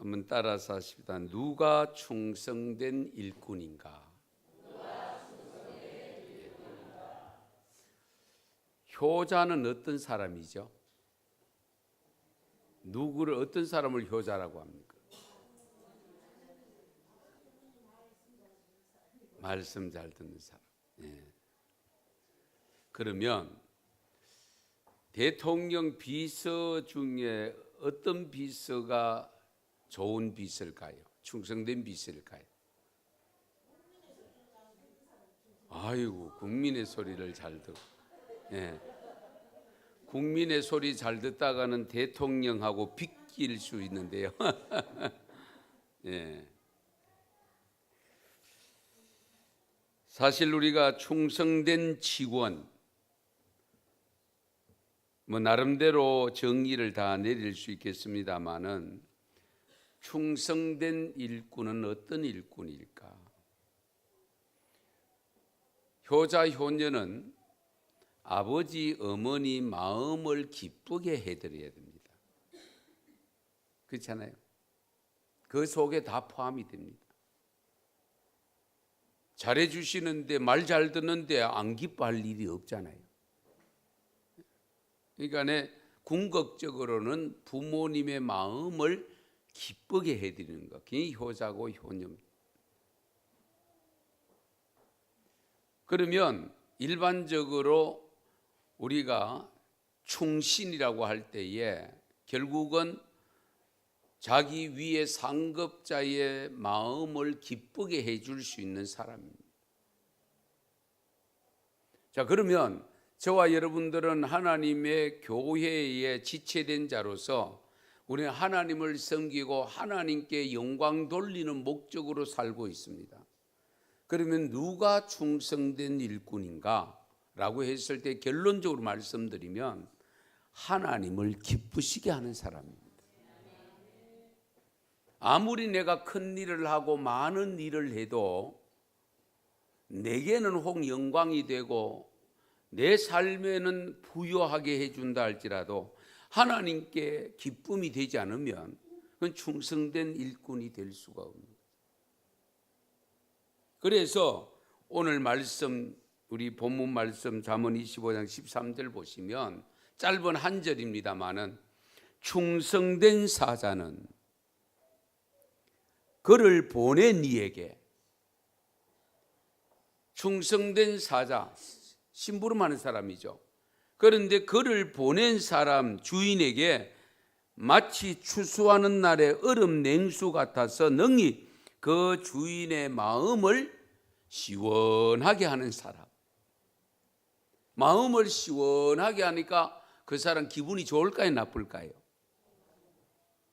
한번 따라서 하십니다. 누가 충성된 일꾼인가? 효자는 어떤 사람이죠? 누구를 어떤 사람을 효자라고 합니까? 말씀 잘 듣는 사람. 예. 그러면 대통령 비서 중에 어떤 비서가 좋은 비서일까요? 충성된 비서일까요? 아이고, 국민의 소리를 잘 듣고. 예. 국민의 소리 잘 듣다가는 대통령하고 빗길 수 있는데요. 예. 사실 우리가 충성된 직원, 나름대로 정의를 다 내릴 수 있겠습니다마는 충성된 일꾼은 어떤 일꾼일까? 효자 효녀는 아버지 어머니 마음을 기쁘게 해드려야 됩니다. 그렇잖아요. 그 속에 다 포함이 됩니다. 잘해주시는데 말 잘 듣는데 안 기뻐할 일이 없잖아요. 그러니까 궁극적으로는 부모님의 마음을 기쁘게 해드리는 것, 그게 효자고 효녀입니다. 그러면 일반적으로 우리가 충신이라고 할 때에 결국은 자기 위에 상급자의 마음을 기쁘게 해줄 수 있는 사람입니다. 자, 그러면 저와 여러분들은 하나님의 교회에 지체된 자로서 우리는 하나님을 섬기고 하나님께 영광 돌리는 목적으로 살고 있습니다. 그러면 누가 충성된 일꾼인가? 라고 했을 때 결론적으로 말씀드리면 하나님을 기쁘시게 하는 사람입니다. 아무리 내가 큰 일을 하고 많은 일을 해도 내게는 혹 영광이 되고 내 삶에는 부유하게 해준다 할지라도 하나님께 기쁨이 되지 않으면 그건 충성된 일꾼이 될 수가 없습니다. 그래서 오늘 말씀, 우리 본문 말씀 잠언 25장 13절 보시면 짧은 한 절입니다마는 충성된 사자는 그를 보낸 이에게, 충성된 사자, 심부름하는 사람이죠. 그런데 그를 보낸 사람 주인에게 마치 추수하는 날의 얼음 냉수 같아서 능히 그 주인의 마음을 시원하게 하는 사람. 마음을 시원하게 하니까 그 사람 기분이 좋을까요, 나쁠까요?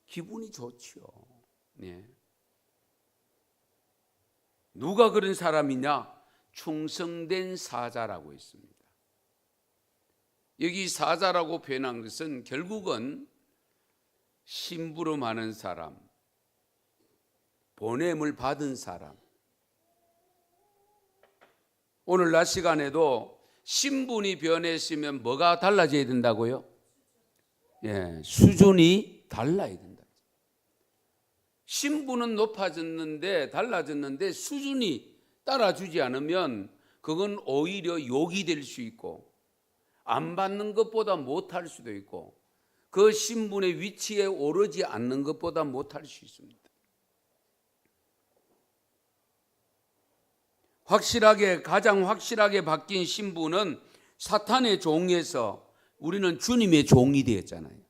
기분이 좋지요. 네. 누가 그런 사람이냐? 충성된 사자라고 했습니다. 여기 사자라고 표현한 것은 결국은 심부름하는 사람, 보냄을 받은 사람. 오늘 낮 시간에도 신분이 변했으면 뭐가 달라져야 된다고요? 예, 수준이 달라야 된다. 신분은 높아졌는데 달라졌는데 수준이 따라주지 않으면 그건 오히려 욕이 될 수 있고 안 받는 것보다 못할 수도 있고 그 신분의 위치에 오르지 않는 것보다 못할 수 있습니다. 가장 확실하게 바뀐 신분은 사탄의 종에서 우리는 주님의 종이 되었잖아요.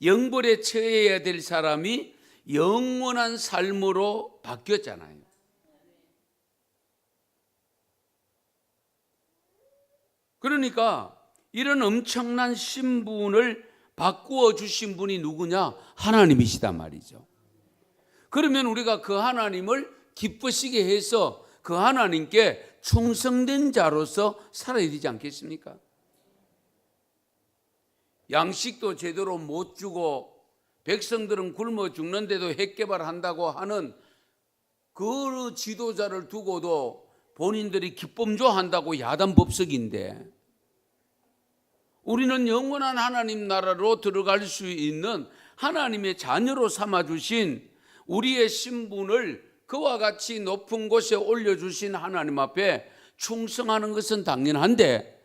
영벌에 처해야 될 사람이 영원한 삶으로 바뀌었잖아요. 그러니까 이런 엄청난 신분을 바꾸어 주신 분이 누구냐? 하나님이시단 말이죠. 그러면 우리가 그 하나님을 기쁘시게 해서 그 하나님께 충성된 자로서 살아야 되지 않겠습니까? 양식도 제대로 못 주고 백성들은 굶어 죽는데도 핵개발한다고 하는 그 지도자를 두고도 본인들이 기쁨조한다고 야단 법석인데 우리는 영원한 하나님 나라로 들어갈 수 있는 하나님의 자녀로 삼아주신 우리의 신분을 그와 같이 높은 곳에 올려주신 하나님 앞에 충성하는 것은 당연한데,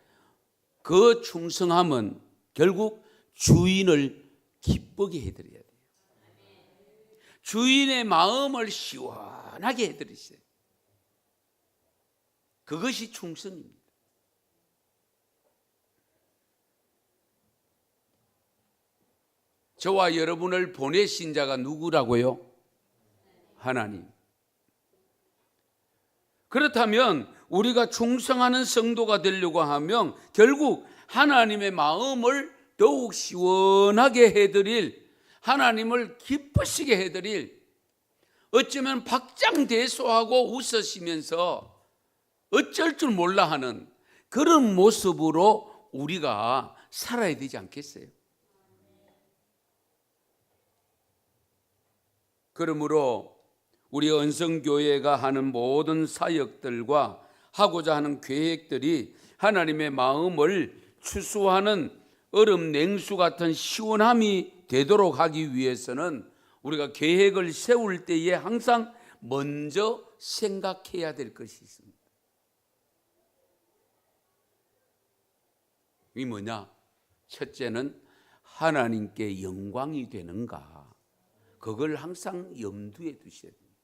그 충성함은 결국 주인을 기쁘게 해드려야 돼요. 주인의 마음을 시원하게 해드리세요. 그것이 충성입니다. 저와 여러분을 보내신 자가 누구라고요? 하나님. 그렇다면 우리가 충성하는 성도가 되려고 하면 결국 하나님의 마음을 더욱 시원하게 해드릴, 하나님을 기쁘시게 해드릴, 어쩌면 박장대소하고 웃으시면서 어쩔 줄 몰라 하는 그런 모습으로 우리가 살아야 되지 않겠어요? 그러므로 우리 언성교회가 하는 모든 사역들과 하고자 하는 계획들이 하나님의 마음을 추수하는 얼음 냉수 같은 시원함이 되도록 하기 위해서는 우리가 계획을 세울 때에 항상 먼저 생각해야 될 것이 있습니다. 이 뭐냐? 첫째는 하나님께 영광이 되는가? 그걸 항상 염두에 두셔야 됩니다.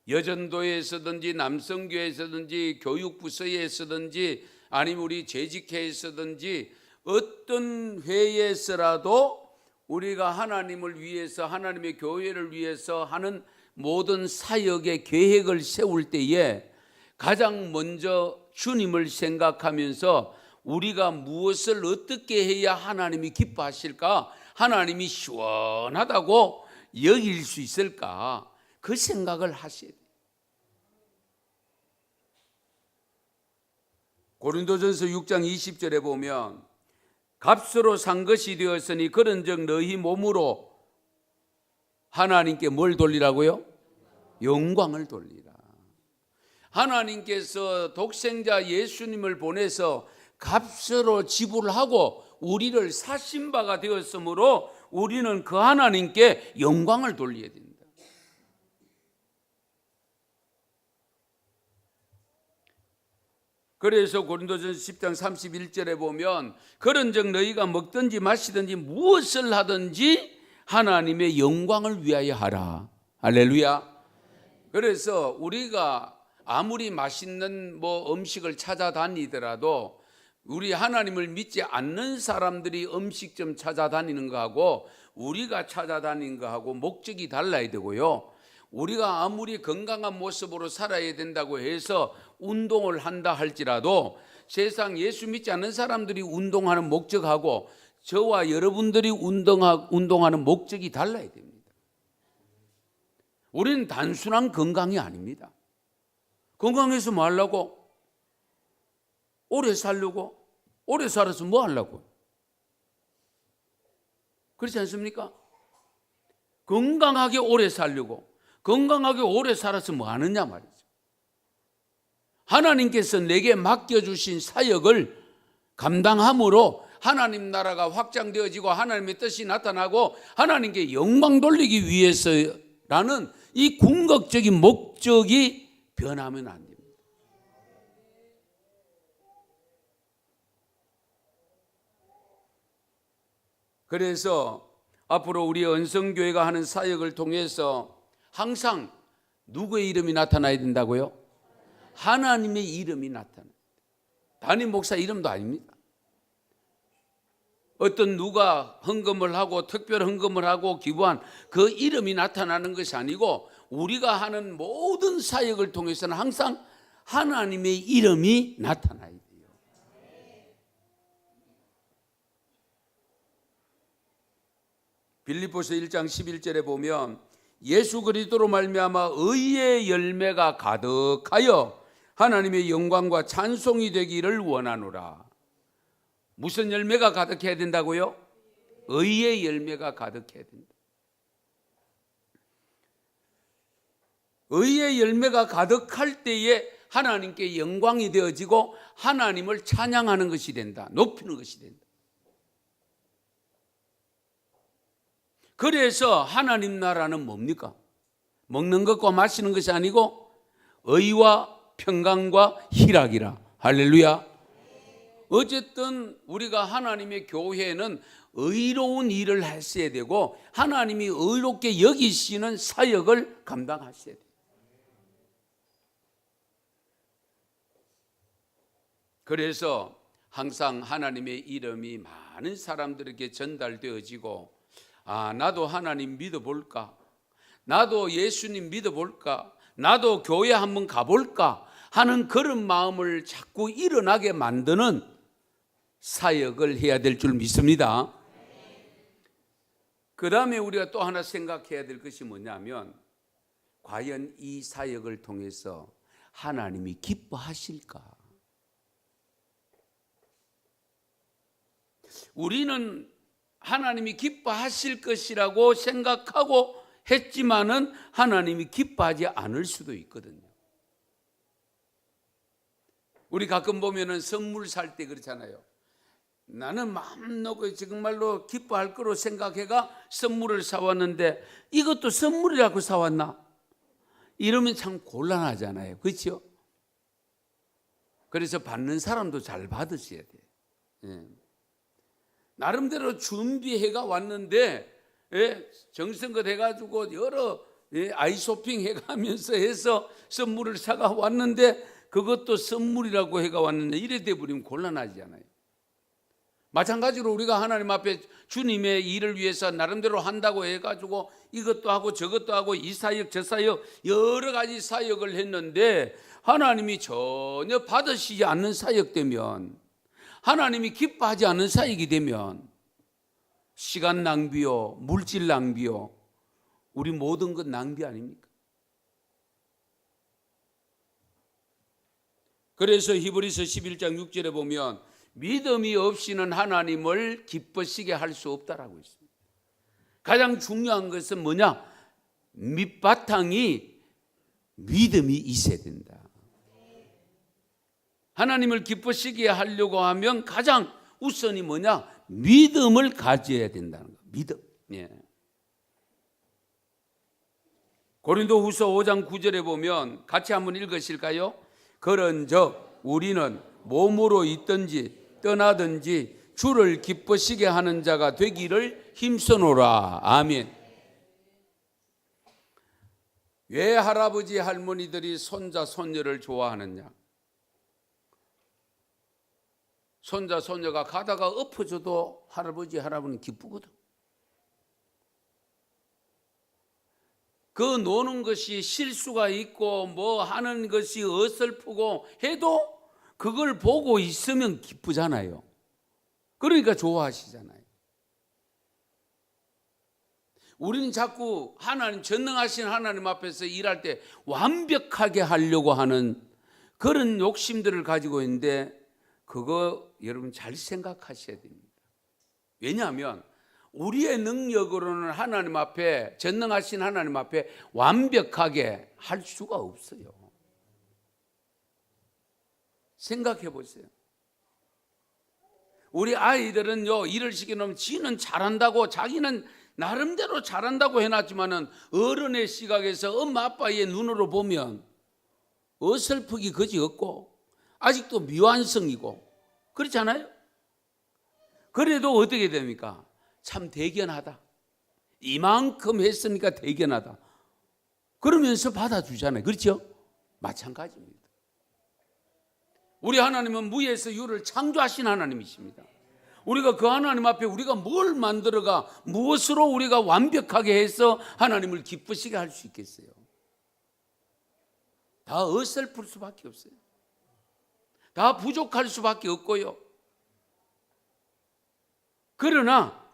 여전도에서든지 남성교회에서든지 교육부서에서든지 아니면 우리 재직회에서든지 어떤 회에서라도 우리가 하나님을 위해서, 하나님의 교회를 위해서 하는 모든 사역의 계획을 세울 때에 가장 먼저 주님을 생각하면서 우리가 무엇을 어떻게 해야 하나님이 기뻐하실까, 하나님이 시원하다고 여길 수 있을까, 그 생각을 하셔야 돼요. 고린도전서 6장 20절에 보면 값으로 산 것이 되었으니 그런즉 너희 몸으로 하나님께 뭘 돌리라고요? 영광을 돌리라. 하나님께서 독생자 예수님을 보내서 값으로 지불하고 우리를 사신 바가 되었으므로 우리는 그 하나님께 영광을 돌려야 됩니다. 그래서 고린도전서 10장 31절에 보면 그런즉 너희가 먹든지 마시든지 무엇을 하든지 하나님의 영광을 위하여 하라. 할렐루야. 그래서 우리가 아무리 맛있는 음식을 찾아다니더라도 우리 하나님을 믿지 않는 사람들이 음식점 찾아다니는 거하고 우리가 찾아다니는 거하고 목적이 달라야 되고요. 우리가 아무리 건강한 모습으로 살아야 된다고 해서 운동을 한다 할지라도 세상 예수 믿지 않는 사람들이 운동하는 목적하고 저와 여러분들이 운동하는 목적이 달라야 됩니다. 우리는 단순한 건강이 아닙니다. 건강해서 뭐 하려고? 오래 살려고? 오래 살아서 뭐 하려고? 그렇지 않습니까? 건강하게 오래 살려고, 건강하게 오래 살아서 뭐 하느냐 말이죠. 하나님께서 내게 맡겨주신 사역을 감당함으로 하나님 나라가 확장되어지고 하나님의 뜻이 나타나고 하나님께 영광 돌리기 위해서라는 이 궁극적인 목적이 변하면 안 됩니다. 그래서 앞으로 우리 언성교회가 하는 사역을 통해서 항상 누구의 이름이 나타나야 된다고요? 하나님의 이름이 나타나요. 담임 목사 이름도 아닙니다. 어떤 누가 헌금을 하고 특별 헌금을 하고 기부한 그 이름이 나타나는 것이 아니고 우리가 하는 모든 사역을 통해서는 항상 하나님의 이름이 나타나야 돼요. 빌립보서 1장 11절에 보면 예수 그리스도로 말미암아 의의 열매가 가득하여 하나님의 영광과 찬송이 되기를 원하노라. 무슨 열매가 가득해야 된다고요? 의의 열매가 가득해야 된다. 의의 열매가 가득할 때에 하나님께 영광이 되어지고 하나님을 찬양하는 것이 된다. 높이는 것이 된다. 그래서 하나님 나라는 뭡니까? 먹는 것과 마시는 것이 아니고 의와 평강과 희락이라. 할렐루야. 어쨌든 우리가 하나님의 교회는 의로운 일을 하셔야 되고 하나님이 의롭게 여기시는 사역을 감당하셔야 돼요. 그래서 항상 하나님의 이름이 많은 사람들에게 전달되어지고, 아, 나도 하나님 믿어볼까? 나도 예수님 믿어볼까? 나도 교회 한번 가볼까? 하는 그런 마음을 자꾸 일어나게 만드는 사역을 해야 될 줄 믿습니다. 그 다음에 우리가 또 하나 생각해야 될 것이 뭐냐면, 과연 이 사역을 통해서 하나님이 기뻐하실까? 우리는 하나님이 기뻐하실 것이라고 생각하고 했지만은 하나님이 기뻐하지 않을 수도 있거든요. 우리 가끔 보면은 선물 살 때 그렇잖아요. 나는 마음 놓고 정말로 기뻐할 거로 생각해가 선물을 사왔는데 이것도 선물이라고 사왔나? 이러면 참 곤란하잖아요. 그렇죠? 그래서 받는 사람도 잘 받으셔야 돼요. 예. 나름대로 준비해가 왔는데, 예, 정성껏 해가지고 여러 아이쇼핑 해가면서 해서 선물을 사가 왔는데 그것도 선물이라고 해가 왔는데 이래 돼버리면 곤란하잖아요. 마찬가지로 우리가 하나님 앞에 주님의 일을 위해서 나름대로 한다고 해가지고 이것도 하고 저것도 하고 이 사역 저 사역 여러 가지 사역을 했는데 하나님이 전혀 받으시지 않는 사역되면, 하나님이 기뻐하지 않는 사역이 되면 시간 낭비요, 물질 낭비요, 우리 모든 것 낭비 아닙니까? 그래서 히브리서 11장 6절에 보면 믿음이 없이는 하나님을 기쁘시게 할 수 없다라고 있습니다. 가장 중요한 것은 뭐냐? 밑바탕이 믿음이 있어야 된다. 하나님을 기쁘시게 하려고 하면 가장 우선이 뭐냐? 믿음을 가져야 된다는 거. 믿음. 예. 고린도후서 5장 9절에 보면 같이 한번 읽으실까요? 그런즉 우리는 몸으로 있든지 떠나든지 주를 기쁘시게 하는 자가 되기를 힘써노라. 아멘. 왜 할아버지 할머니들이 손자 손녀를 좋아하느냐? 손자 손녀가 가다가 엎어져도 할아버지 할아버지는 기쁘거든. 그 노는 것이 실수가 있고 뭐 하는 것이 어설프고 해도 그걸 보고 있으면 기쁘잖아요. 그러니까 좋아하시잖아요. 우리는 자꾸 하나님, 전능하신 하나님 앞에서 일할 때 완벽하게 하려고 하는 그런 욕심들을 가지고 있는데, 그거 여러분 잘 생각하셔야 됩니다. 왜냐하면 우리의 능력으로는 하나님 앞에, 전능하신 하나님 앞에 완벽하게 할 수가 없어요. 생각해 보세요. 우리 아이들은요, 일을 시켜놓으면 지는 잘한다고, 자기는 나름대로 잘한다고 해놨지만은 어른의 시각에서 엄마 아빠의 눈으로 보면 어설프기 그지 없고 아직도 미완성이고 그렇잖아요. 그래도 어떻게 됩니까? 참 대견하다. 이만큼 했으니까 대견하다. 그러면서 받아주잖아요. 그렇죠? 마찬가지입니다. 우리 하나님은 무에서 유를 창조하신 하나님이십니다. 우리가 그 하나님 앞에 우리가 뭘 만들어가, 무엇으로 우리가 완벽하게 해서 하나님을 기쁘시게 할 수 있겠어요? 다 어설플 수밖에 없어요. 다 부족할 수밖에 없고요. 그러나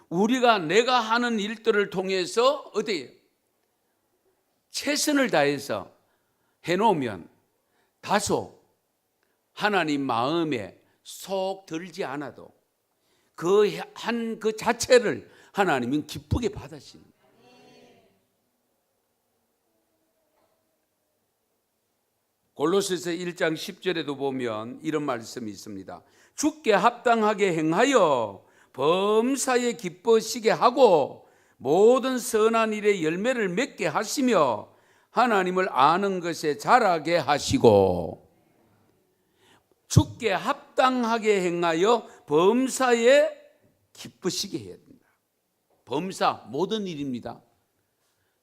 우리가 내가 하는 일들을 통해서 어때요? 최선을 다해서 해놓으면 다소 하나님 마음에 속 들지 않아도 그 자체를 하나님은 기쁘게 받으십니다. 골로새서 1장 10절에도 보면 이런 말씀이 있습니다. 주께 합당하게 행하여 범사에 기쁘시게 하고 모든 선한 일의 열매를 맺게 하시며 하나님을 아는 것에 자라게 하시고 주께 합당하게 행하여 범사에 기쁘시게 해야 된다. 범사, 모든 일입니다.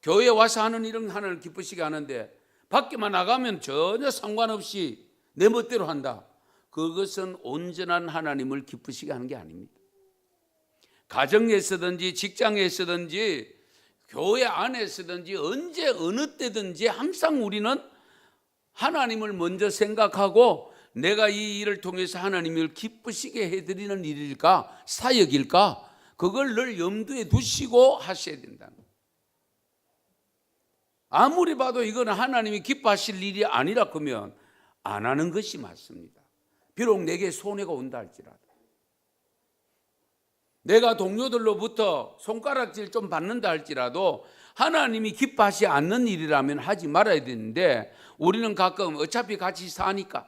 교회에 와서 하는 일은 하나님을 기쁘시게 하는데 밖에만 나가면 전혀 상관없이 내 멋대로 한다. 그것은 온전한 하나님을 기쁘시게 하는 게 아닙니다. 가정에서든지 직장에서든지 교회 안에서든지 언제 어느 때든지 항상 우리는 하나님을 먼저 생각하고 내가 이 일을 통해서 하나님을 기쁘시게 해드리는 일일까 사역일까 그걸 늘 염두에 두시고 하셔야 된다는 거예요. 아무리 봐도 이거는 하나님이 기뻐하실 일이 아니라 그러면 안 하는 것이 맞습니다. 비록 내게 손해가 온다 할지라도 내가 동료들로부터 손가락질 좀 받는다 할지라도 하나님이 기뻐하지 않는 일이라면 하지 말아야 되는데 우리는 가끔 어차피 같이 사니까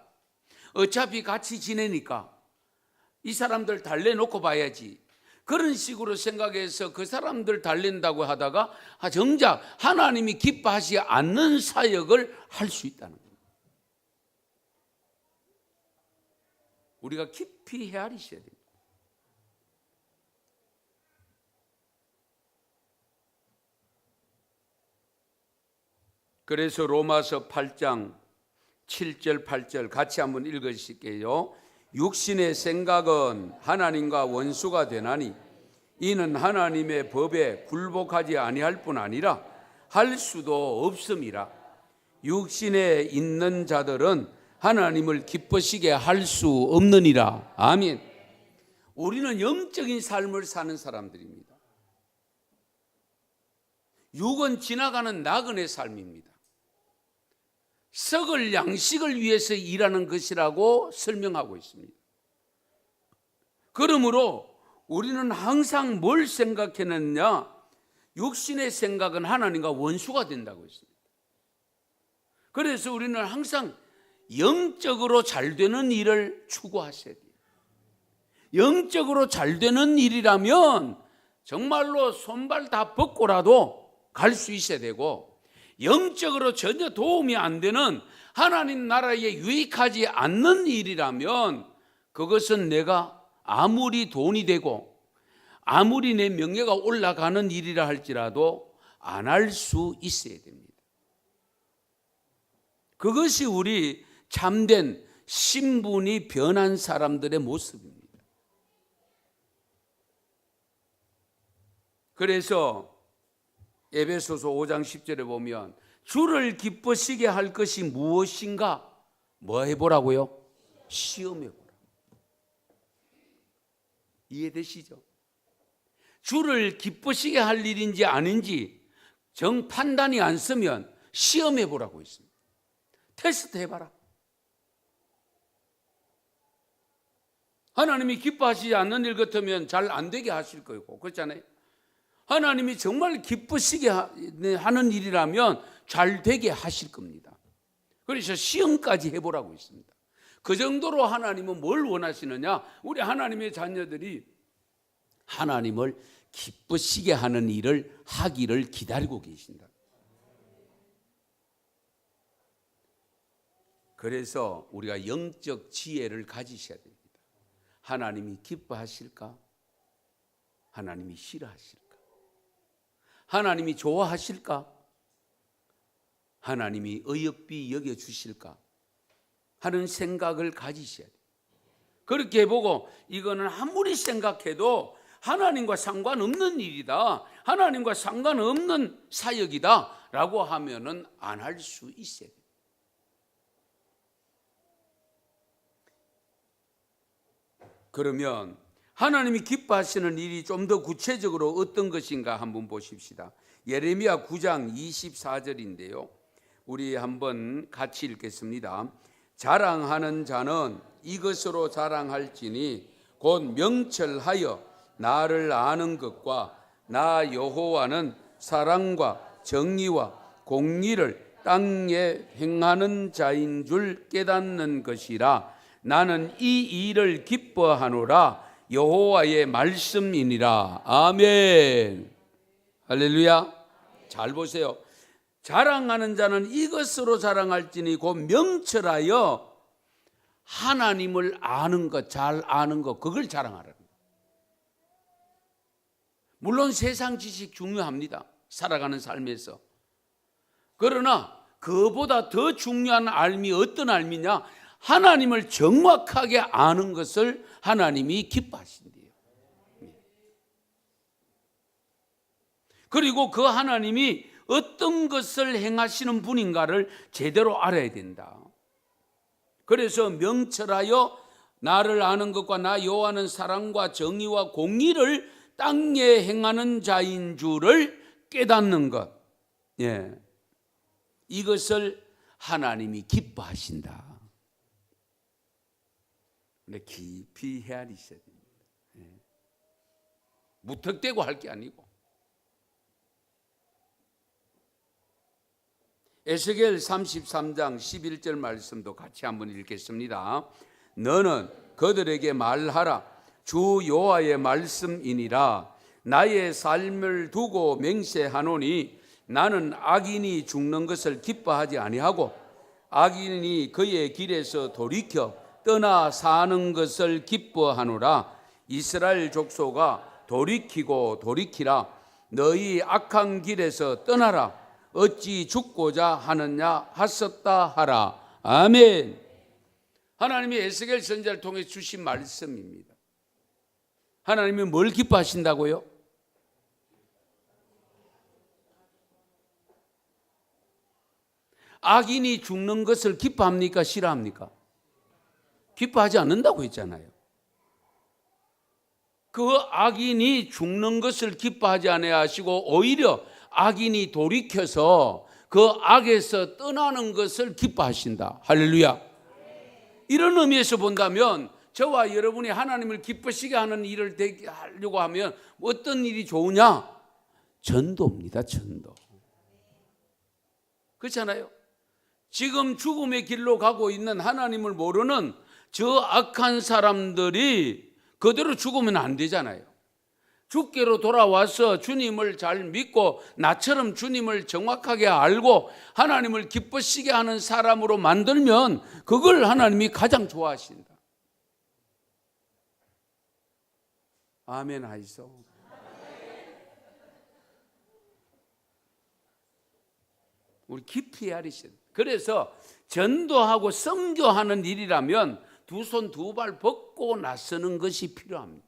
어차피 같이 지내니까 이 사람들 달래놓고 봐야지 그런 식으로 생각해서 그 사람들 달랜다고 하다가 정작 하나님이 기뻐하지 않는 사역을 할 수 있다는 거예요. 우리가 깊이 헤아리셔야 됩니다. 그래서 로마서 8장 7절 8절 같이 한번 읽으실게요. 육신의 생각은 하나님과 원수가 되나니 이는 하나님의 법에 굴복하지 아니할 뿐 아니라 할 수도 없음이라. 육신에 있는 자들은 하나님을 기쁘시게 할 수 없느니라. 아멘. 우리는 영적인 삶을 사는 사람들입니다. 육은 지나가는 나그네 삶입니다. 썩을 양식을 위해서 일하는 것이라고 설명하고 있습니다. 그러므로 우리는 항상 뭘 생각했느냐? 육신의 생각은 하나님과 원수가 된다고 했습니다. 그래서 우리는 항상 영적으로 잘 되는 일을 추구하셔야 돼요. 영적으로 잘 되는 일이라면 정말로 손발 다 뻗고라도 갈 수 있어야 되고 영적으로 전혀 도움이 안 되는 하나님 나라에 유익하지 않는 일이라면 그것은 내가 아무리 돈이 되고 아무리 내 명예가 올라가는 일이라 할지라도 안 할 수 있어야 됩니다. 그것이 우리 참된 신분이 변한 사람들의 모습입니다. 그래서 에베소서 5장 10절에 보면 주를 기쁘시게 할 것이 무엇인가? 뭐 해보라고요? 시험해보라. 이해되시죠? 주를 기쁘시게 할 일인지 아닌지 정 판단이 안 서면 시험해보라고 있습니다. 테스트 해봐라. 하나님이 기뻐하시지 않는 일 같으면 잘 안 되게 하실 거고 그렇잖아요. 하나님이 정말 기쁘시게 하는 일이라면 잘 되게 하실 겁니다. 그래서 시험까지 해보라고 있습니다. 그 정도로 하나님은 뭘 원하시느냐? 우리 하나님의 자녀들이 하나님을 기쁘시게 하는 일을 하기를 기다리고 계신다. 그래서 우리가 영적 지혜를 가지셔야 됩니다. 하나님이 기뻐하실까? 하나님이 싫어하실까? 하나님이 좋아하실까? 하나님이 어여삐 여겨주실까? 하는 생각을 가지셔야 돼요. 그렇게 보고 이거는 아무리 생각해도 하나님과 상관없는 일이다, 하나님과 상관없는 사역이다 라고 하면은 안 할 수 있어야 돼요. 그러면 하나님이 기뻐하시는 일이 좀 더 구체적으로 어떤 것인가 한번 보십시다. 예레미야 9장 24절인데요. 우리 한번 같이 읽겠습니다. 자랑하는 자는 이것으로 자랑할지니 곧 명철하여 나를 아는 것과 나 여호와는 사랑과 정의와 공의를 땅에 행하는 자인 줄 깨닫는 것이라. 나는 이 일을 기뻐하노라. 여호와의 말씀이니라. 아멘. 할렐루야. 잘 보세요. 자랑하는 자는 이것으로 자랑할지니 곧 명철하여 하나님을 아는 것, 잘 아는 것, 그걸 자랑하라는 거예요. 물론 세상 지식 중요합니다. 살아가는 삶에서. 그러나 그보다 더 중요한 알미 어떤 알미냐? 하나님을 정확하게 아는 것을 하나님이 기뻐하신대요. 그리고 그 하나님이 어떤 것을 행하시는 분인가를 제대로 알아야 된다. 그래서 명철하여 나를 아는 것과 나 여호와는 사랑과 정의와 공의를 땅에 행하는 자인 줄을 깨닫는 것. 예. 이것을 하나님이 기뻐하신다. 근데 깊이 헤아리셔야 됩니다. 예. 무턱대고 할 게 아니고. 에스겔 33장 11절 말씀도 같이 한번 읽겠습니다. 너는 그들에게 말하라. 주 여호와의 말씀이니라. 나의 삶을 두고 맹세하노니 나는 악인이 죽는 것을 기뻐하지 아니하고 악인이 그의 길에서 돌이켜 떠나 사는 것을 기뻐하노라. 이스라엘 족속아 돌이키고 돌이키라. 너희 악한 길에서 떠나라. 어찌 죽고자 하느냐 하셨다 하라. 아멘. 하나님이 에스겔 선지자를 통해 주신 말씀입니다. 하나님이 뭘 기뻐하신다고요? 악인이 죽는 것을 기뻐합니까? 싫어합니까? 기뻐하지 않는다고 했잖아요. 그 악인이 죽는 것을 기뻐하지 아니하시고 오히려 악인이 돌이켜서 그 악에서 떠나는 것을 기뻐하신다. 할렐루야. 이런 의미에서 본다면 저와 여러분이 하나님을 기쁘시게 하는 일을 되게 하려고 하면 어떤 일이 좋으냐? 전도입니다. 전도. 그렇잖아요. 지금 죽음의 길로 가고 있는 하나님을 모르는 저 악한 사람들이 그대로 죽으면 안 되잖아요. 주께로 돌아와서 주님을 잘 믿고 나처럼 주님을 정확하게 알고 하나님을 기쁘시게 하는 사람으로 만들면 그걸 하나님이 가장 좋아하신다. 아멘 하이소. 우리 깊이 헤아리셔야 돼요. 그래서 전도하고 선교하는 일이라면 두 손 두 발 벗고 나서는 것이 필요합니다.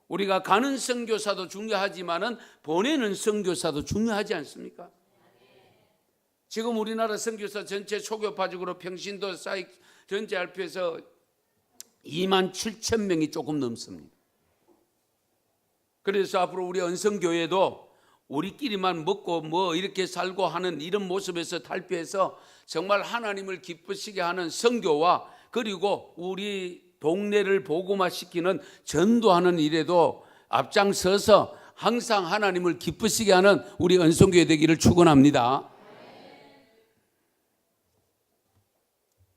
우리가 가는 선교사도 중요하지만은 보내는 선교사도 중요하지 않습니까? 지금 우리나라 선교사 전체 초교파적으로 평신도 사익 전체 알표에서 2만 7천 명이 조금 넘습니다. 그래서 앞으로 우리 언성교회도 우리끼리만 먹고 뭐 이렇게 살고 하는 이런 모습에서 탈피해서 정말 하나님을 기쁘시게 하는 선교와 그리고 우리 동네를 복음화시키는 전도하는 일에도 앞장서서 항상 하나님을 기쁘시게 하는 우리 언성교회 되기를 축원합니다.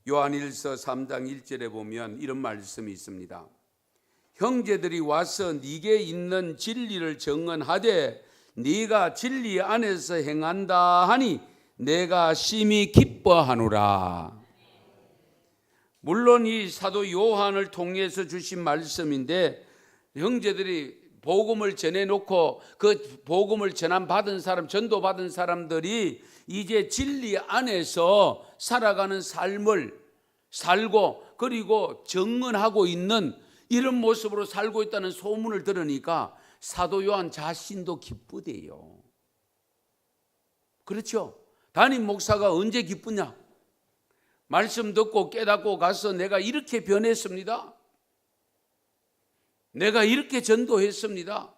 요한일서 3장 1절에 보면 이런 말씀이 있습니다. 형제들이 와서 네게 있는 진리를 증언하되 네가 진리 안에서 행한다 하니 내가 심히 기뻐하노라. 물론 이 사도 요한을 통해서 주신 말씀인데 형제들이 복음을 전해놓고 그 복음을 전함받은 사람, 전도받은 사람들이 이제 진리 안에서 살아가는 삶을 살고 그리고 증언하고 있는 이런 모습으로 살고 있다는 소문을 들으니까 사도 요한 자신도 기쁘대요. 그렇죠? 담임 목사가 언제 기쁘냐? 말씀 듣고 깨닫고 가서 내가 이렇게 변했습니다. 내가 이렇게 전도했습니다.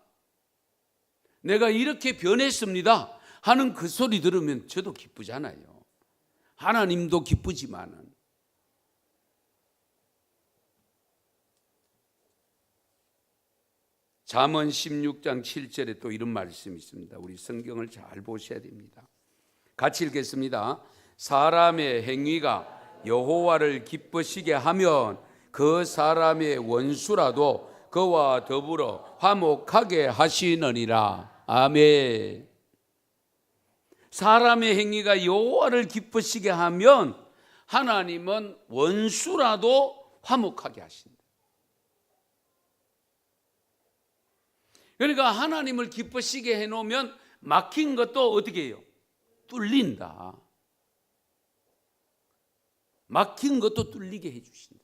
내가 이렇게 변했습니다. 하는 그 소리 들으면 저도 기쁘잖아요. 하나님도 기쁘지만은. 잠언 16장 7절에 또 이런 말씀이 있습니다. 우리 성경을 잘 보셔야 됩니다. 같이 읽겠습니다. 사람의 행위가 여호와를 기쁘시게 하면 그 사람의 원수라도 그와 더불어 화목하게 하시느니라. 아멘. 사람의 행위가 여호와를 기쁘시게 하면 하나님은 원수라도 화목하게 하신다. 그러니까 하나님을 기쁘시게 해놓으면 막힌 것도 어떻게 해요? 뚫린다. 막힌 것도 뚫리게 해주신다.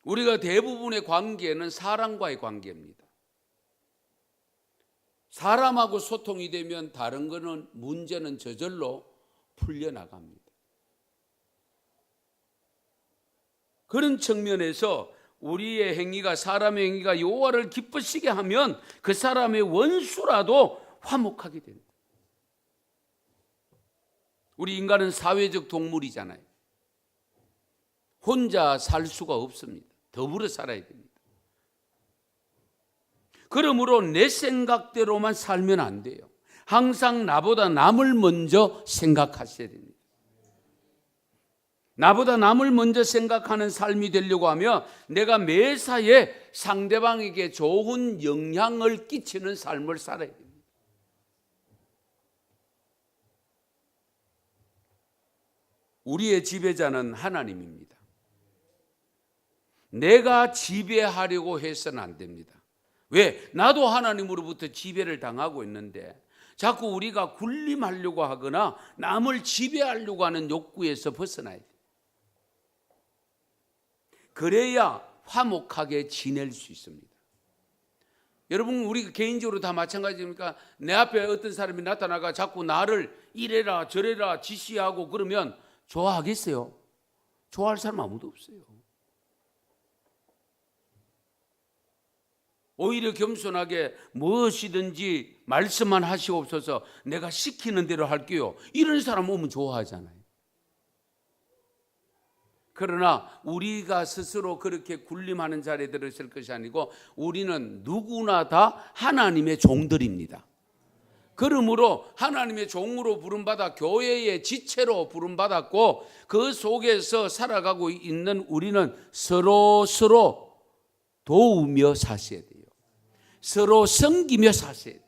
우리가 대부분의 관계는 사람과의 관계입니다. 사람하고 소통이 되면 다른 거는 문제는 저절로 풀려나갑니다. 그런 측면에서 우리의 행위가, 사람의 행위가 여호와를 기쁘시게 하면 그 사람의 원수라도 화목하게 됩니다. 우리 인간은 사회적 동물이잖아요. 혼자 살 수가 없습니다. 더불어 살아야 됩니다. 그러므로 내 생각대로만 살면 안 돼요. 항상 나보다 남을 먼저 생각하셔야 됩니다. 나보다 남을 먼저 생각하는 삶이 되려고 하면 내가 매사에 상대방에게 좋은 영향을 끼치는 삶을 살아야 됩니다. 우리의 지배자는 하나님입니다. 내가 지배하려고 해서는 안 됩니다. 왜? 나도 하나님으로부터 지배를 당하고 있는데 자꾸 우리가 군림하려고 하거나 남을 지배하려고 하는 욕구에서 벗어나야 돼요. 그래야 화목하게 지낼 수 있습니다. 여러분, 우리 개인적으로 다 마찬가지입니까? 내 앞에 어떤 사람이 나타나가 자꾸 나를 이래라 저래라 지시하고 그러면 좋아하겠어요? 좋아할 사람 아무도 없어요. 오히려 겸손하게 무엇이든지 말씀만 하시옵소서, 내가 시키는 대로 할게요. 이런 사람 오면 좋아하잖아요. 그러나 우리가 스스로 그렇게 군림하는 자리에 들었을 것이 아니고 우리는 누구나 다 하나님의 종들입니다. 그러므로 하나님의 종으로 부름받아 교회의 지체로 부름받았고 그 속에서 살아가고 있는 우리는 서로 도우며 사셔야 돼요. 서로 섬기며 사셔야 돼요.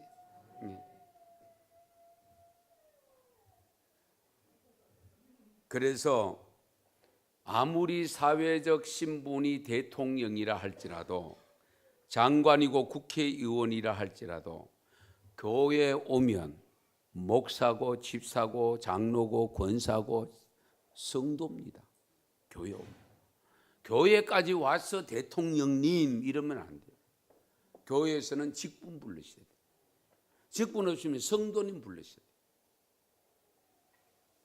그래서 아무리 사회적 신분이 대통령이라 할지라도 장관이고 국회의원이라 할지라도 교회에 오면 목사고 집사고 장로고 권사고 성도입니다. 교회에 오면. 교회까지 와서 대통령님 이러면 안 돼요. 교회에서는 직분 부르셔야 돼요. 직분 없으면 성도님 부르셔야 돼요.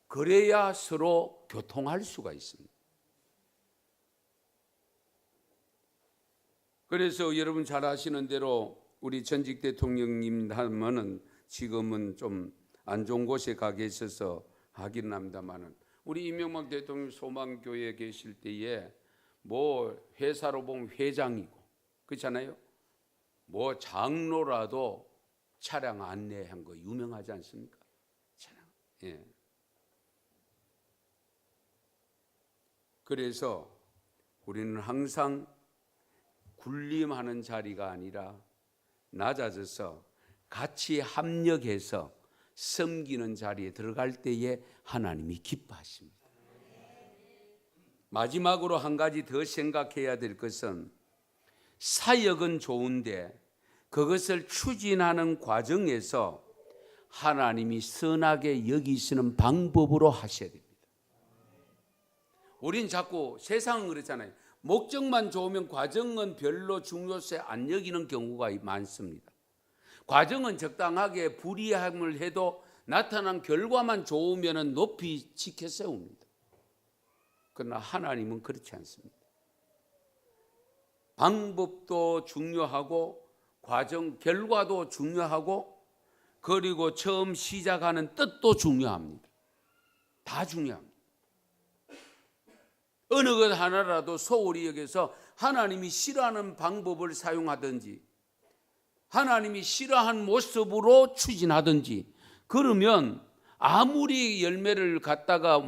그래야 서로 교통할 수가 있습니다. 그래서 여러분 잘 아시는 대로 우리 전직 대통령님 하면은 지금은 좀 안 좋은 곳에 가 계셔서 하긴 합니다만은 우리 이명박 대통령 소망교회에 계실 때에 뭐 회사로 보면 회장이고 그렇잖아요. 뭐 장로라도 차량 안내한 거 유명하지 않습니까? 차량. 예. 그래서 우리는 항상 군림하는 자리가 아니라 낮아져서 같이 합력해서 섬기는 자리에 들어갈 때에 하나님이 기뻐하십니다. 마지막으로 한 가지 더 생각해야 될 것은 사역은 좋은데 그것을 추진하는 과정에서 하나님이 선하게 여기시는 방법으로 하셔야 됩니다. 우린 자꾸 세상은 그렇잖아요. 목적만 좋으면 과정은 별로 중요시 안 여기는 경우가 많습니다. 과정은 적당하게 불이함을 해도 나타난 결과만 좋으면 높이 지켜 세웁니다. 그러나 하나님은 그렇지 않습니다. 방법도 중요하고 과정 결과도 중요하고 그리고 처음 시작하는 뜻도 중요합니다. 다 중요합니다. 어느 것 하나라도 소홀히 여겨서 하나님이 싫어하는 방법을 사용하든지 하나님이 싫어하는 모습으로 추진하든지 그러면 아무리 열매를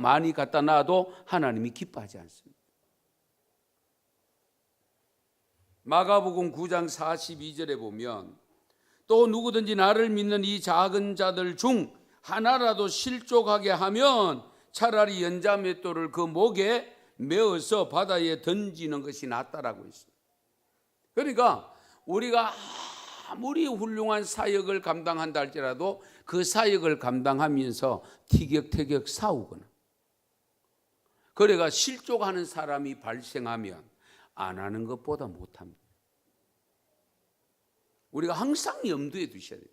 많이 갖다 놔도 하나님이 기뻐하지 않습니다. 마가복음 9장 42절에 보면 또 누구든지 나를 믿는 이 작은 자들 중 하나라도 실족하게 하면 차라리 연자맷돌을 그 목에 메어서 바다에 던지는 것이 낫다라고 했습니다. 그러니까 우리가 아무리 훌륭한 사역을 감당한다 할지라도 그 사역을 감당하면서 티격태격 싸우거나 그래가 실족하는 사람이 발생하면 안 하는 것보다 못합니다. 우리가 항상 염두에 두셔야 돼요.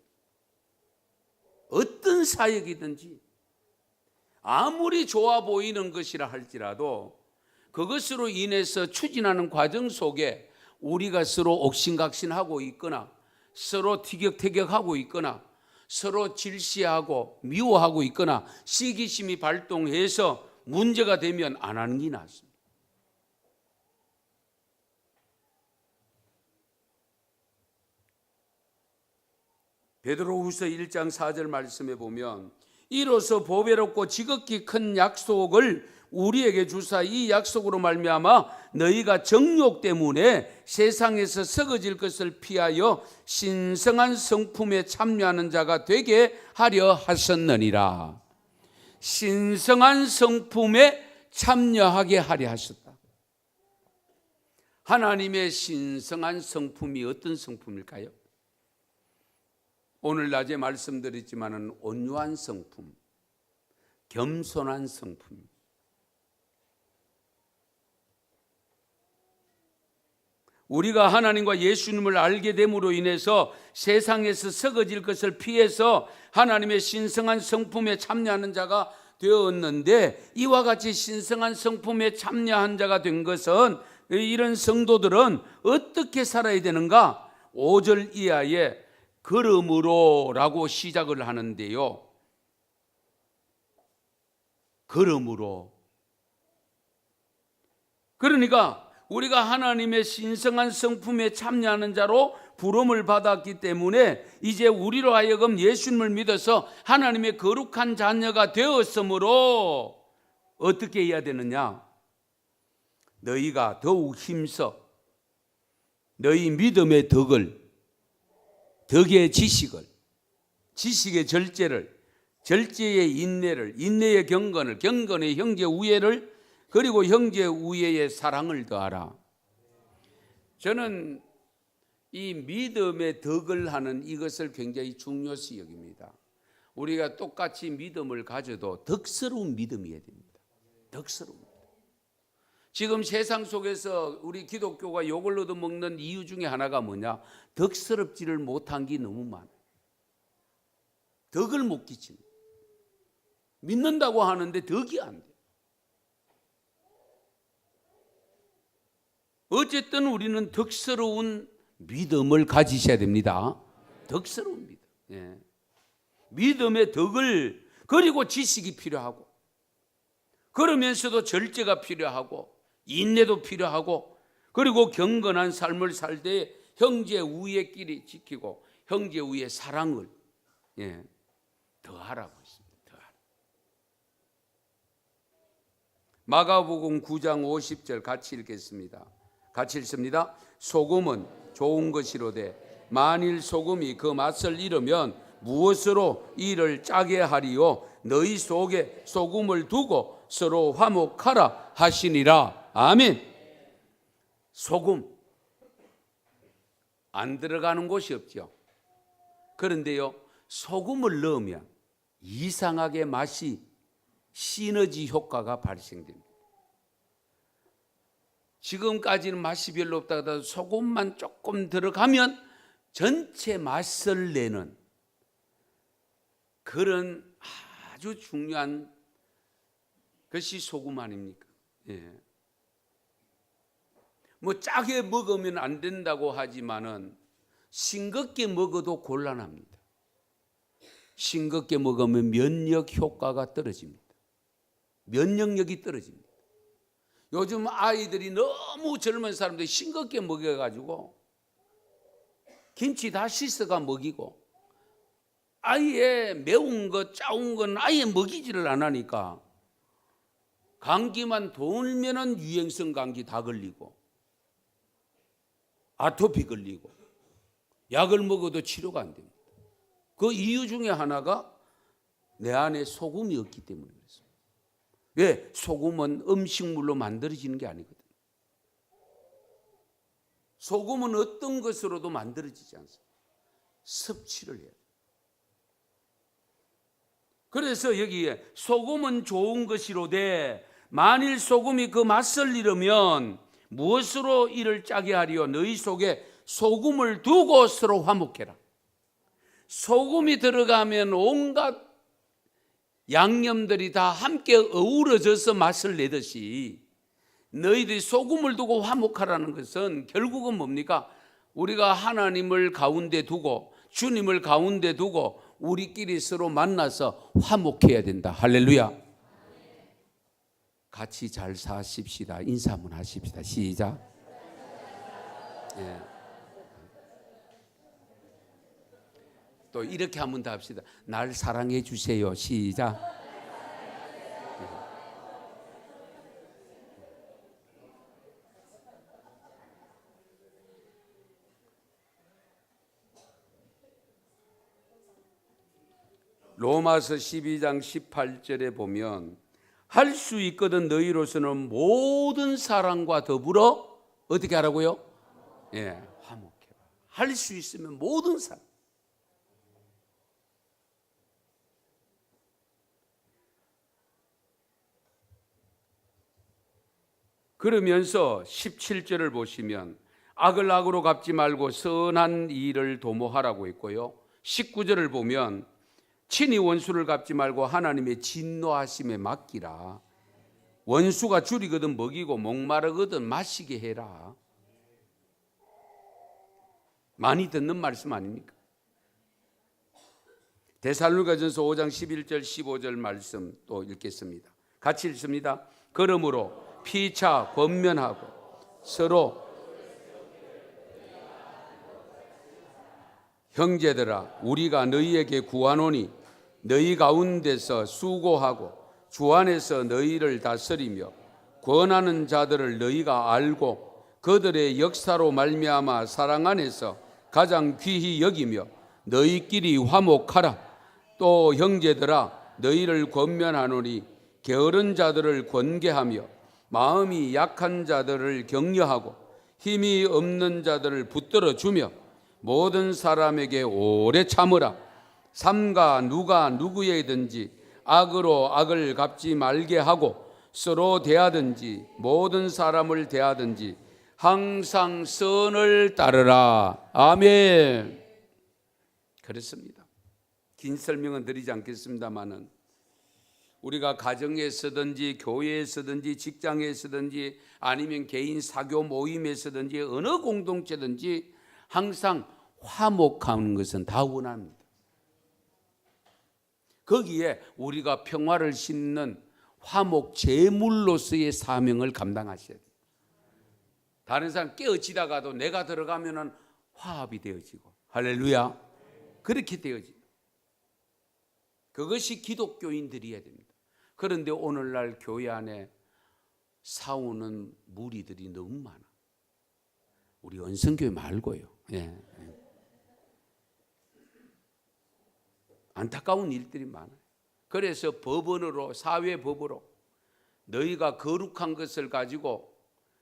어떤 사역이든지 아무리 좋아 보이는 것이라 할지라도 그것으로 인해서 추진하는 과정 속에 우리가 서로 옥신각신하고 있거나 서로 티격태격하고 있거나 서로 질시하고 미워하고 있거나 시기심이 발동해서 문제가 되면 안 하는 게 낫습니다. 베드로후서 1장 4절 말씀에 보면 이로써 보배롭고 지극히 큰 약속을 우리에게 주사 이 약속으로 말미암아 너희가 정욕 때문에 세상에서 썩어질 것을 피하여 신성한 성품에 참여하는 자가 되게 하려 하셨느니라. 신성한 성품에 참여하게 하려 하셨다. 하나님의 신성한 성품이 어떤 성품일까요? 오늘 낮에 말씀드렸지만은 온유한 성품, 겸손한 성품. 우리가 하나님과 예수님을 알게 됨으로 인해서 세상에서 썩어질 것을 피해서 하나님의 신성한 성품에 참여하는 자가 되었는데, 이와 같이 신성한 성품에 참여한 자가 된 것은 이런 성도들은 어떻게 살아야 되는가? 5절 이하에 그러므로라고 시작을 하는데요. 그러므로. 그러니까 우리가 하나님의 신성한 성품에 참여하는 자로 부름을 받았기 때문에 이제 우리로 하여금 예수님을 믿어서 하나님의 거룩한 자녀가 되었으므로 어떻게 해야 되느냐? 너희가 더욱 힘써 너희 믿음의 덕을, 덕의 지식을, 지식의 절제를, 절제의 인내를, 인내의 경건을, 경건의 형제 우애를, 그리고 형제 우애의 사랑을 더하라. 저는 이 믿음의 덕을 하는 이것을 굉장히 중요시 여깁니다. 우리가 똑같이 믿음을 가져도 덕스러운 믿음이어야 됩니다. 덕스러운 믿음. 지금 세상 속에서 우리 기독교가 욕을 얻어먹는 이유 중에 하나가 뭐냐? 덕스럽지를 못한 게 너무 많아요. 덕을 못 끼치는. 믿는다고 하는데 덕이 안 돼. 어쨌든 우리는 덕스러운 믿음을 가지셔야 됩니다. 덕스러운 믿음. 예. 믿음의 덕을, 그리고 지식이 필요하고, 그러면서도 절제가 필요하고, 인내도 필요하고, 그리고 경건한 삶을 살 때 형제 우애끼리 지키고 형제 우애 사랑을 더하라고 했습니다. 더하라. 마가복음 9장 50절 같이 읽겠습니다. 같이 읽습니다. 소금은 좋은 것이로되 만일 소금이 그 맛을 잃으면 무엇으로 이를 짜게 하리요? 너희 속에 소금을 두고 서로 화목하라 하시니라. 아멘. 소금 안 들어가는 곳이 없죠. 그런데요, 소금을 넣으면 이상하게 맛이 시너지 효과가 발생됩니다. 지금까지는 맛이 별로 없다가 소금만 조금 들어가면 전체 맛을 내는 그런 아주 중요한 것이 소금 아닙니까? 예. 뭐 짜게 먹으면 안 된다고 하지만은 싱겁게 먹어도 곤란합니다. 싱겁게 먹으면 면역 효과가 떨어집니다. 면역력이 떨어집니다. 요즘 아이들이 너무 젊은 사람들이 싱겁게 먹여가지고 김치 다 씻어가 먹이고 아예 매운 거 짜운 건 아예 먹이지를 안 하니까 감기만 돌면은 유행성 감기 다 걸리고 아토피 걸리고 약을 먹어도 치료가 안 됩니다. 그 이유 중에 하나가 내 안에 소금이 없기 때문에 그렇습니다. 왜? 소금은 음식물로 만들어지는 게 아니거든요. 소금은 어떤 것으로도 만들어지지 않습니다. 섭취를 해야 돼요. 그래서 여기에 소금은 좋은 것이로되 만일 소금이 그 맛을 잃으면 무엇으로 이를 짜게 하리요? 너희 속에 소금을 두고 서로 화목해라. 소금이 들어가면 온갖 양념들이 다 함께 어우러져서 맛을 내듯이 너희들이 소금을 두고 화목하라는 것은 결국은 뭡니까? 우리가 하나님을 가운데 두고 주님을 가운데 두고 우리끼리 서로 만나서 화목해야 된다. 할렐루야. 같이 잘 사십시다. 인사 한번 하십시다. 시작. 예. 또 이렇게 한번 더 합시다. 날 사랑해 주세요. 시작. 로마서 12장 18절에 보면 할 수 있거든 너희로서는 모든 사랑과 더불어 어떻게 하라고요? 예, 화목해라. 할 수 있으면 모든 사랑. 그러면서 17절을 보시면 악을 악으로 갚지 말고 선한 일을 도모하라고 했고요. 19절을 보면 친히 원수를 갚지 말고 하나님의 진노하심에 맡기라. 원수가 줄이거든 먹이고 목마르거든 마시게 해라. 많이 듣는 말씀 아닙니까? 데살로니가전서 5장 11절 15절 말씀 또 읽겠습니다. 같이 읽습니다. 그러므로 피차 권면하고 서로 형제들아 우리가 너희에게 구하노니 너희 가운데서 수고하고 주 안에서 너희를 다스리며 권하는 자들을 너희가 알고 그들의 역사로 말미암아 사랑 안에서 가장 귀히 여기며 너희끼리 화목하라. 또 형제들아 너희를 권면하노니 게으른 자들을 권계하며 마음이 약한 자들을 격려하고 힘이 없는 자들을 붙들어 주며 모든 사람에게 오래 참으라. 삼가 누가 누구에든지 악으로 악을 갚지 말게 하고 서로 대하든지 모든 사람을 대하든지 항상 선을 따르라. 아멘. 그렇습니다. 긴 설명은 드리지 않겠습니다만은 우리가 가정에서든지 교회에서든지 직장에서든지 아니면 개인 사교 모임에서든지 어느 공동체든지 항상 화목하는 것은 다 원합니다. 거기에 우리가 평화를 심는 화목 제물로서의 사명을 감당하셔야 돼요. 다른 사람 깨어지다가도 내가 들어가면은 화합이 되어지고 할렐루야 그렇게 되어지고 그것이 기독교인들이어야 됩니다. 그런데 오늘날 교회 안에 싸우는 무리들이 너무 많아. 우리 언성교회 말고요. 예. 안타까운 일들이 많아요. 그래서 법원으로 사회법으로 너희가 거룩한 것을 가지고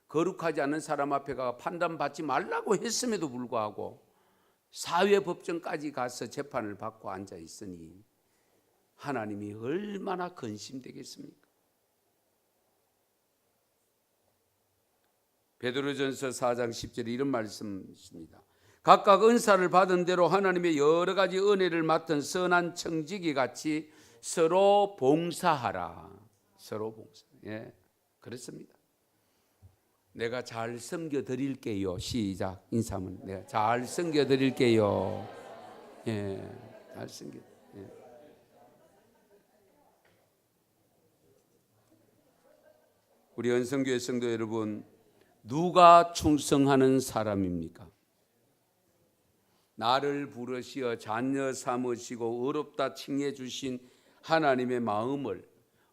거룩하지 않은 사람 앞에 가 판단받지 말라고 했음에도 불구하고 사회법정까지 가서 재판을 받고 앉아 있으니 하나님이 얼마나 근심되겠습니까? 베드로전서 4장 10절에 이런 말씀이 있습니다. 각각 은사를 받은 대로 하나님의 여러 가지 은혜를 맡은 선한 청지기 같이 서로 봉사하라. 서로 봉사. 예, 그렇습니다. 내가 잘 섬겨 드릴게요. 시작. 인사하면 내가 잘 섬겨 드릴게요. 예, 잘 섬겨. 예. 우리恩성교회 성도 여러분, 누가 충성하는 사람입니까? 나를 부르시어 자녀 삼으시고 어렵다 칭해 주신 하나님의 마음을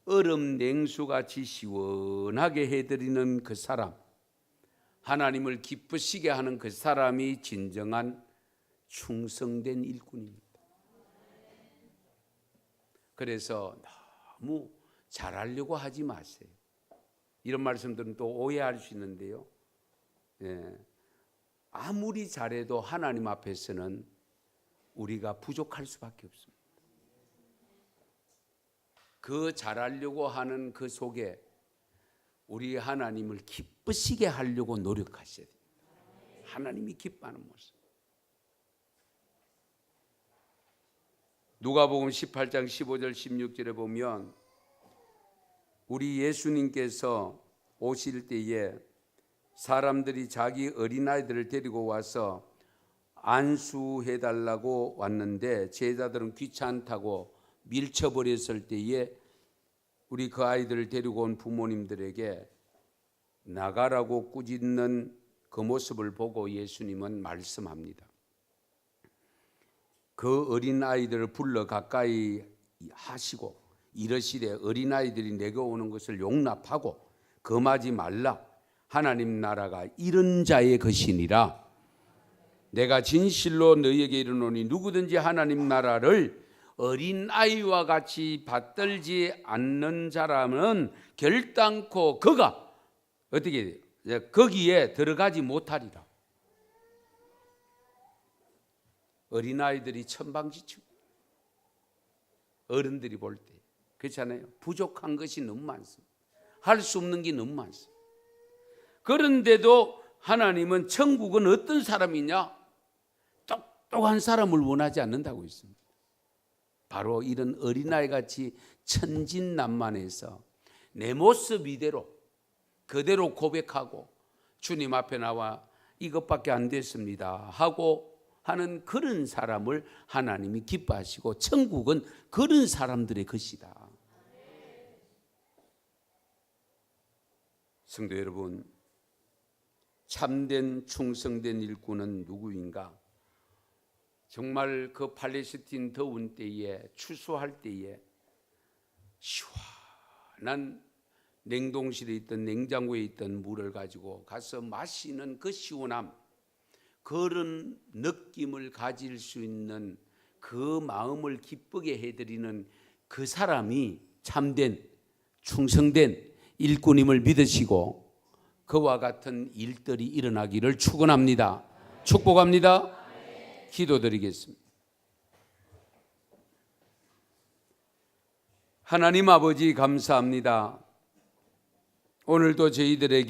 얼음 냉수같이 시원하게 해드리는 그 사람, 하나님을 기쁘시게 하는 그 사람이 진정한 충성된 일꾼입니다. 그래서 너무 잘하려고 하지 마세요. 이런 말씀들은 또 오해할 수 있는데요. 아무리 잘해도 하나님 앞에서는 우리가 부족할 수밖에 없습니다. 그 잘하려고 하는 그 속에 우리 하나님을 기쁘시게 하려고 노력하셔야 돼요. 하나님이 기뻐하는 모습. 누가복음 18장 15절 16절에 보면 우리 예수님께서 오실 때에 사람들이 자기 어린아이들을 데리고 와서 안수해달라고 왔는데 제자들은 귀찮다고 밀쳐버렸을 때에 우리 그 아이들을 데리고 온 부모님들에게 나가라고 꾸짖는 그 모습을 보고 예수님은 말씀합니다. 그 어린아이들을 불러 가까이 하시고 이르시되 어린아이들이 내게 오는 것을 용납하고 금하지 말라. 하나님 나라가 이런 자의 것이니라. 내가 진실로 너희에게 이르노니 누구든지 하나님 나라를 어린아이와 같이 받들지 않는 사람은 결단코 그가 어떻게 돼요? 거기에 들어가지 못하리라. 어린아이들이 천방지축, 어른들이 볼 때 그렇잖아요. 부족한 것이 너무 많습니다. 할 수 없는 게 너무 많습니다. 그런데도 하나님은 천국은 어떤 사람이냐? 똑똑한 사람을 원하지 않는다고 했습니다. 바로 이런 어린아이같이 천진난만해서 내 모습 이대로 그대로 고백하고 주님 앞에 나와 이것밖에 안 됐습니다 하고 하는 그런 사람을 하나님이 기뻐하시고 천국은 그런 사람들의 것이다. 성도 여러분, 참된 충성된 일꾼은 누구인가? 정말 그 팔레스틴 더운 때에 추수할 때에 시원한 냉동실에 있던 냉장고에 있던 물을 가지고 가서 마시는 그 시원함, 그런 느낌을 가질 수 있는 그 마음을 기쁘게 해드리는 그 사람이 참된 충성된 일꾼임을 믿으시고 그와 같은 일들이 일어나기를 축원합니다. 축복합니다. 기도드리겠습니다. 하나님 아버지 감사합니다. 오늘도 저희들에게